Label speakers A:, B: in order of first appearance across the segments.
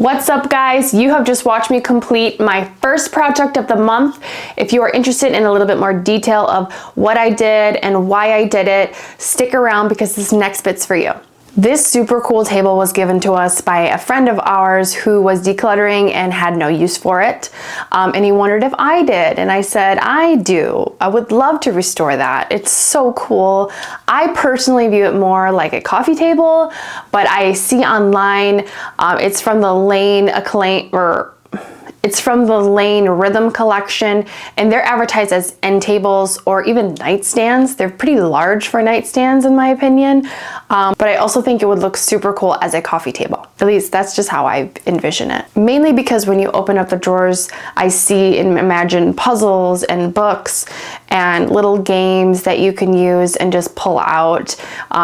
A: What's up, guys? You have just watched me complete my first project of the month. If you are interested in a little bit more detail of what I did and why I did it, stick around because this next bit's for you. This super cool table was given to us by a friend of ours who was decluttering and had no use for it. And he wondered if I did. And I said, I do. I would love to restore that. It's so cool. I personally view it more like a coffee table, but I see online, it's from the Lane Rhythm collection, and they're advertised as end tables or even nightstands. They're pretty large for nightstands in my opinion, but I also think it would look super cool as a coffee table. At least that's just how I envision it. Mainly because when you open up the drawers, I see and imagine puzzles and books and little games that you can use and just pull out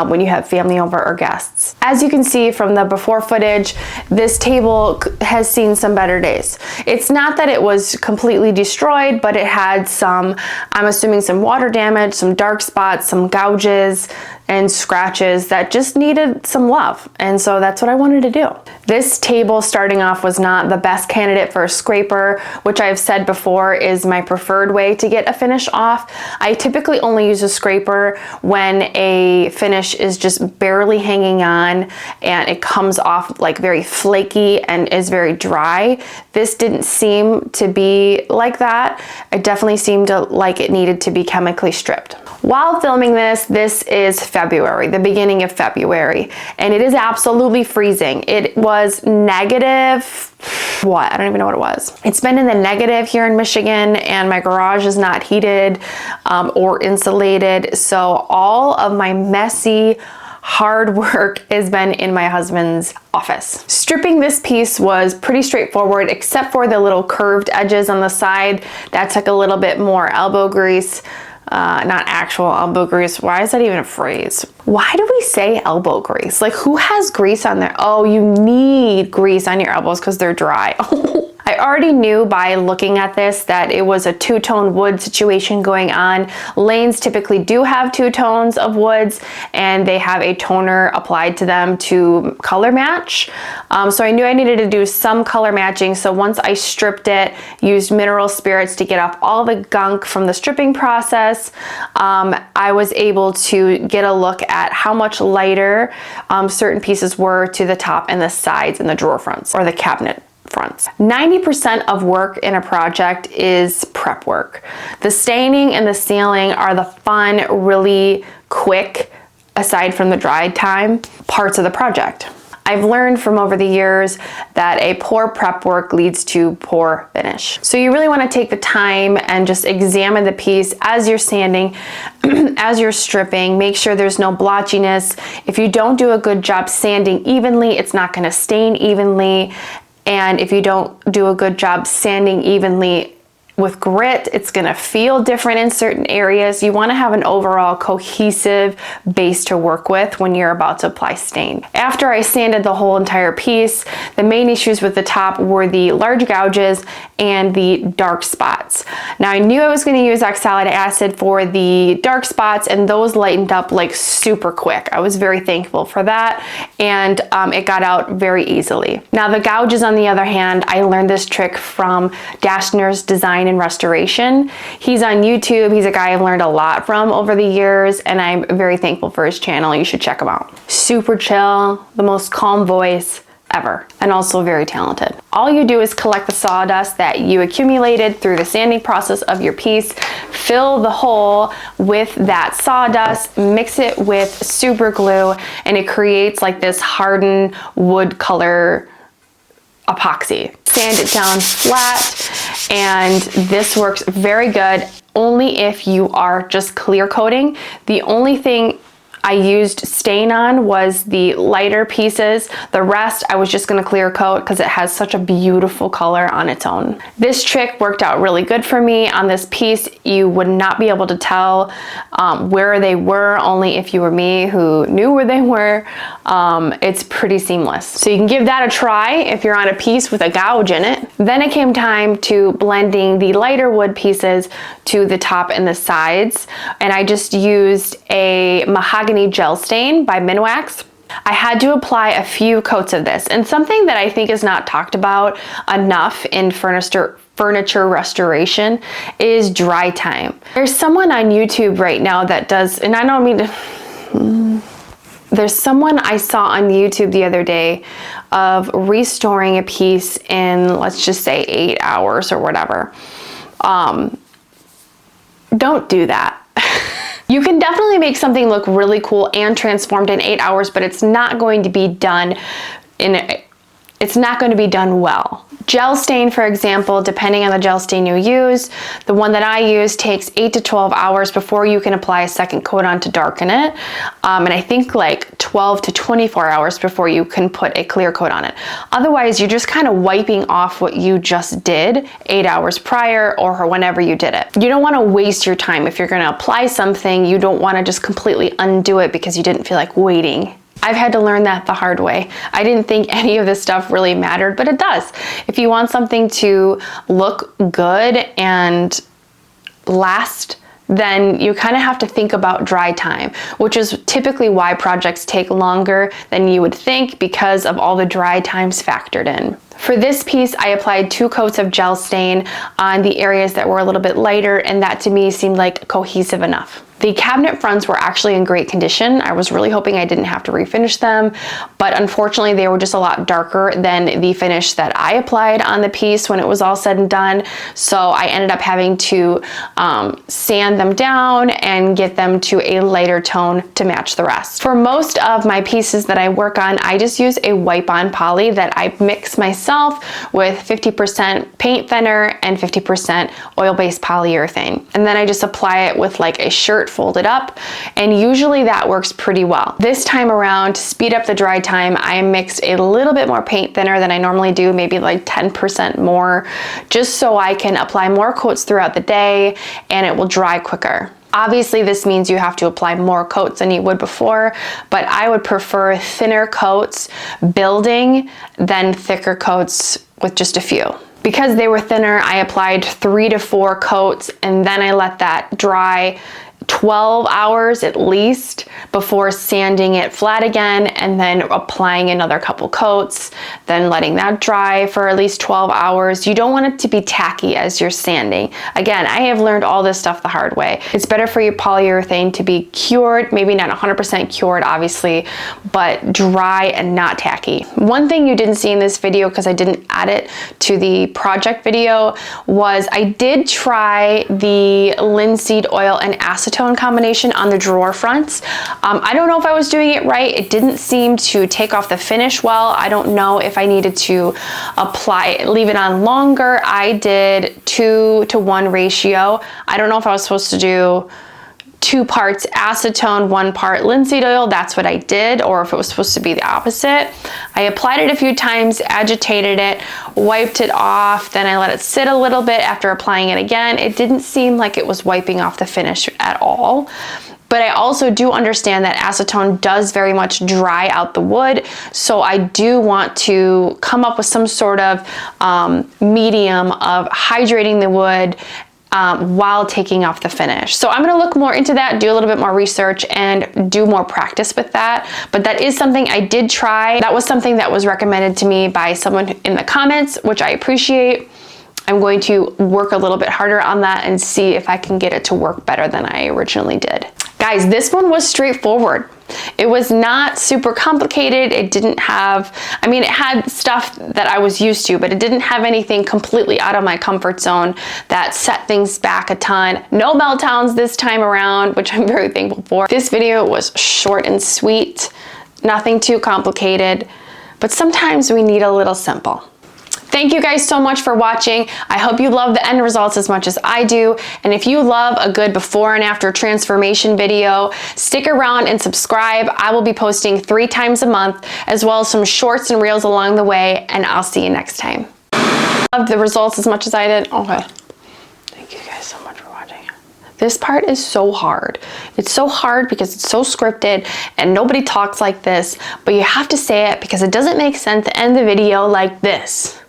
A: when you have family over or guests. As you can see from the before footage, this table has seen some better days. It's not that it was completely destroyed, but it had some, I'm assuming, some water damage, some dark spots, some gouges and scratches that just needed some love. And so that's what I wanted to do. This table starting off was not the best candidate for a scraper, which I've said before is my preferred way to get a finish off. I typically only use a scraper when a finish is just barely hanging on and it comes off like very flaky and is very dry. This didn't seem to be like that. It definitely seemed like it needed to be chemically stripped. While filming this is February, the beginning of February, and it is absolutely freezing. It was negative, what? I don't even know what it was. It's been in the negative here in Michigan, and my garage is not heated or insulated, so all of my messy, hard work has been in my husband's office. Stripping this piece was pretty straightforward, except for the little curved edges on the side. That took a little bit more elbow grease. Not actual elbow grease. Why is that even a phrase? Why do we say elbow grease? Like, who has grease on their, oh, you need grease on your elbows because they're dry. I already knew by looking at this that it was a two-tone wood situation going on. Lanes typically do have two tones of woods, and they have a toner applied to them to color match. So I knew I needed to do some color matching. So once I stripped it, used mineral spirits to get off all the gunk from the stripping process, I was able to get a look at how much lighter certain pieces were to the top and the sides and the drawer fronts or the cabinet fronts. 90% of work in a project is prep work. The staining and the sealing are the fun, really quick, aside from the dry time, parts of the project. I've learned from over the years that a poor prep work leads to poor finish. So you really want to take the time and just examine the piece as you're sanding, as you're stripping, make sure there's no blotchiness. If you don't do a good job sanding evenly, it's not going to stain evenly. And if you don't do a good job sanding evenly with grit, it's gonna feel different in certain areas. You wanna have an overall cohesive base to work with when you're about to apply stain. After I sanded the whole entire piece, the main issues with the top were the large gouges and the dark spots. Now I knew I was gonna use oxalic acid for the dark spots, and those lightened up like super quick. I was very thankful for that, and it got out very easily. Now the gouges, on the other hand, I learned this trick from Dashner's Design and Restoration. He's on YouTube. He's a guy I've learned a lot from over the years, and I'm very thankful for his channel. You should check him out. Super chill, the most calm voice ever, and also very talented. All you do is collect the sawdust that you accumulated through the sanding process of your piece, fill the hole with that sawdust, mix it with super glue, and it creates like this hardened wood color epoxy. Sand it down flat, and this works very good only if you are just clear coating. The only thing I used stain on was the lighter pieces. The rest I was just gonna clear coat because it has such a beautiful color on its own. This trick worked out really good for me on this piece. You would not be able to tell where they were, only if you were me who knew where they were. It's pretty seamless. So you can give that a try if you're on a piece with a gouge in it. Then it came time to blending the lighter wood pieces to the top and the sides. And I just used a mahogany gel stain by Minwax. I had to apply a few coats of this, and something that I think is not talked about enough in furniture restoration is dry time. There's someone on YouTube right now that does, and I don't mean to, there's someone I saw on YouTube the other day of restoring a piece in, let's just say 8 hours or whatever. Don't do that. You can definitely make something look really cool and transformed in 8 hours, but it's not going to be done well. Gel stain, for example, depending on the gel stain you use, the one that I use takes 8 to 12 hours before you can apply a second coat on to darken it. And I think like 12 to 24 hours before you can put a clear coat on it. Otherwise, you're just kind of wiping off what you just did 8 hours prior or whenever you did it. You don't want to waste your time. If you're going to apply something, you don't want to just completely undo it because you didn't feel like waiting. I've had to learn that the hard way. I didn't think any of this stuff really mattered, but it does. If you want something to look good and last, then you kind of have to think about dry time, which is typically why projects take longer than you would think because of all the dry times factored in. For this piece, I applied 2 coats of gel stain on the areas that were a little bit lighter, and that to me seemed like cohesive enough. The cabinet fronts were actually in great condition. I was really hoping I didn't have to refinish them, but unfortunately they were just a lot darker than the finish that I applied on the piece when it was all said and done. So I ended up having to sand them down and get them to a lighter tone to match the rest. For most of my pieces that I work on, I just use a wipe-on poly that I mix myself with 50% paint thinner and 50% oil-based polyurethane. And then I just apply it with like a shirt folded up, and usually that works pretty well. This time around, to speed up the dry time, I mixed a little bit more paint thinner than I normally do, maybe like 10% more, just so I can apply more coats throughout the day and it will dry quicker. Obviously, this means you have to apply more coats than you would before, but I would prefer thinner coats building than thicker coats with just a few. Because they were thinner, I applied 3 to 4 coats, and then I let that dry 12 hours at least before sanding it flat again, and then applying another couple coats, then letting that dry for at least 12 hours. You don't want it to be tacky as you're sanding. Again, I have learned all this stuff the hard way. It's better for your polyurethane to be cured, maybe not 100% cured obviously, but dry and not tacky. One thing you didn't see in this video, because I didn't add it to the project video, was I did try the linseed oil and acetone combination on the drawer fronts. I don't know if I was doing it right. It didn't seem to take off the finish well. I don't know if I needed to leave it on longer. I did 2-to-1 ratio. I don't know if I was supposed to do 2 parts acetone, 1 part linseed oil. That's what I did, or if it was supposed to be the opposite. I applied it a few times, agitated it, wiped it off, then I let it sit a little bit after applying it again. It didn't seem like it was wiping off the finish at all. But I also do understand that acetone does very much dry out the wood, so I do want to come up with some sort of medium of hydrating the wood while taking off the finish. So I'm gonna look more into that, do a little bit more research and do more practice with that. But that is something I did try. That was something that was recommended to me by someone in the comments, which I appreciate. I'm going to work a little bit harder on that and see if I can get it to work better than I originally did. Guys, this one was straightforward. It was not super complicated. It didn't have, I mean, it had stuff that I was used to, but it didn't have anything completely out of my comfort zone that set things back a ton. No meltdowns this time around, which I'm very thankful for. This video was short and sweet, nothing too complicated, but sometimes we need a little simple. Thank you guys so much for watching. I hope you love the end results as much as I do. And if you love a good before and after transformation video, stick around and subscribe. I will be posting 3 times a month, as well as some shorts and reels along the way, and I'll see you next time. Love the results as much as I did. Okay. Thank you guys so much for watching. This part is so hard. It's so hard because it's so scripted and nobody talks like this, but you have to say it because it doesn't make sense to end the video like this.